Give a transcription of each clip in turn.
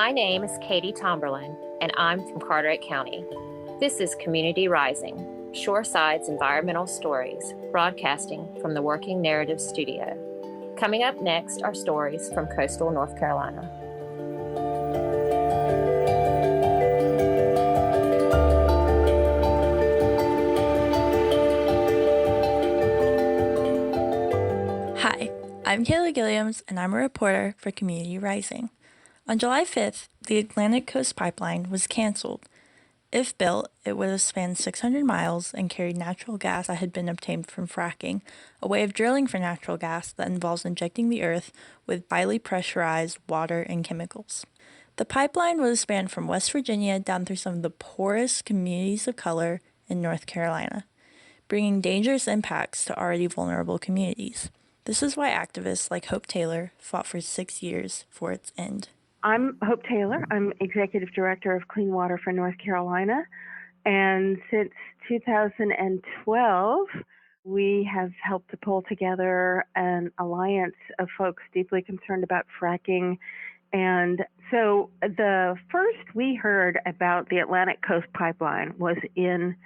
My name is Katie Tomberlin, and I'm from Carteret County. This is Community Rising, Shoreside's environmental stories, broadcasting from the Working Narrative Studio. Coming up next are stories from coastal North Carolina. Hi, I'm Kayla Gilliams, and I'm a reporter for Community Rising. On July 5th, the Atlantic Coast Pipeline was canceled. If built, it would have spanned 600 miles and carried natural gas that had been obtained from fracking, a way of drilling for natural gas that involves injecting the earth with highly pressurized water and chemicals. The pipeline would have spanned from West Virginia down through some of the poorest communities of color in North Carolina, bringing dangerous impacts to already vulnerable communities. This is why activists like Hope Taylor fought for 6 years for its end. I'm Hope Taylor. I'm Executive Director of Clean Water for North Carolina. And since 2012, we have helped to pull together an alliance of folks deeply concerned about fracking. And so the first we heard about the Atlantic Coast Pipeline was in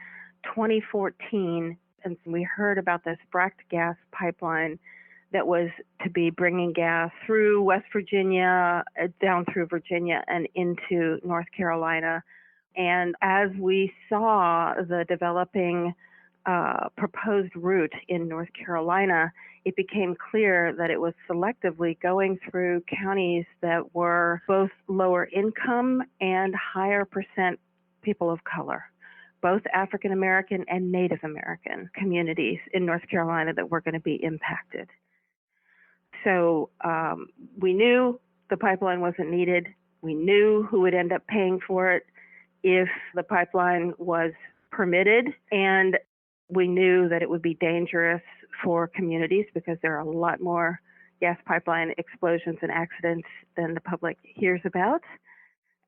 2014. And we heard about this fracked gas pipeline that was to be bringing gas through West Virginia, down through Virginia, and into North Carolina. And as we saw the developing proposed route in North Carolina, it became clear that it was selectively going through counties that were both lower income and higher percent people of color, both African American and Native American communities in North Carolina that were going to be impacted. So we knew the pipeline wasn't needed. We knew who would end up paying for it if the pipeline was permitted. And we knew that it would be dangerous for communities because there are a lot more gas pipeline explosions and accidents than the public hears about.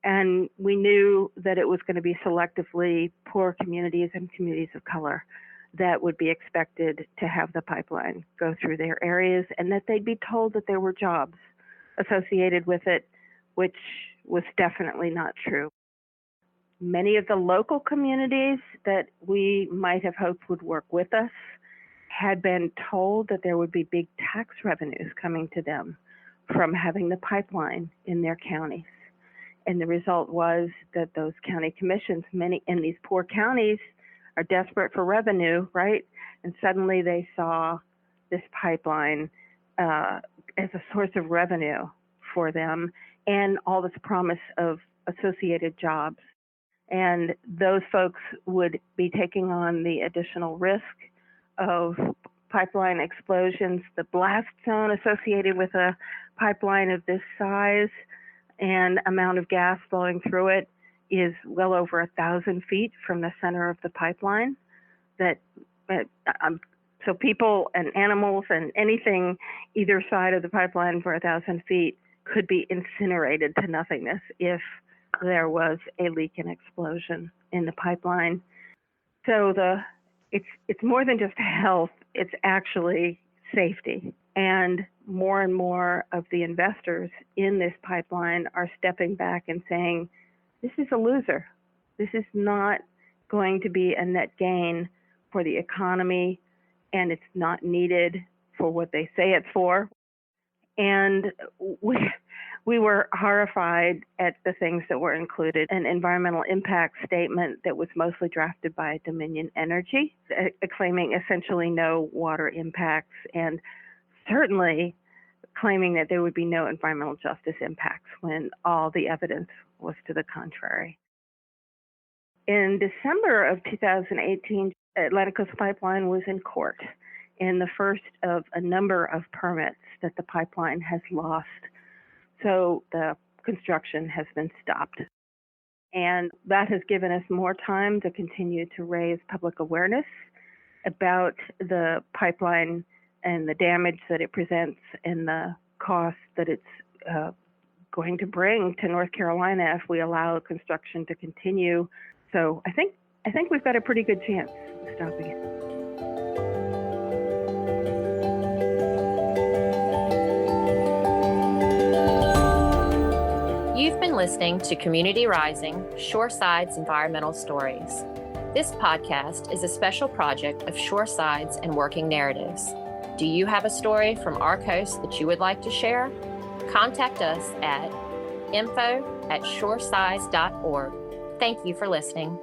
And we knew that it was going to be selectively poor communities and communities of color that would be expected to have the pipeline go through their areas, and that they'd be told that there were jobs associated with it, which was definitely not true. Many of the local communities that we might have hoped would work with us had been told that there would be big tax revenues coming to them from having the pipeline in their counties. And the result was that those county commissions, many in these poor counties, are desperate for revenue, right? And suddenly they saw this pipeline as a source of revenue for them and all this promise of associated jobs. And those folks would be taking on the additional risk of pipeline explosions, the blast zone associated with a pipeline of this size and amount of gas flowing through it is well over 1,000 feet from the center of the pipeline. So people and animals and anything either side of the pipeline for 1,000 feet could be incinerated to nothingness if there was a leak and explosion in the pipeline. So it's more than just health, it's actually safety. And more of the investors in this pipeline are stepping back and saying, this is a loser. This is not going to be a net gain for the economy, and it's not needed for what they say it's for. And we were horrified at the things that were included. An environmental impact statement that was mostly drafted by Dominion Energy, claiming essentially no water impacts, and certainly claiming that there would be no environmental justice impacts when all the evidence was to the contrary. In December of 2018, Atlantic Coast Pipeline was in court in the first of a number of permits that the pipeline has lost. So the construction has been stopped. And that has given us more time to continue to raise public awareness about the pipeline and the damage that it presents and the cost that it's going to bring to North Carolina if we allow construction to continue. So I think we've got a pretty good chance of stopping it. You've been listening to Community Rising, Shoreside's Environmental Stories. This podcast is a special project of Shoresides and Working Narratives. Do you have a story from our coast that you would like to share? Contact us at info@shoresides.org. Thank you for listening.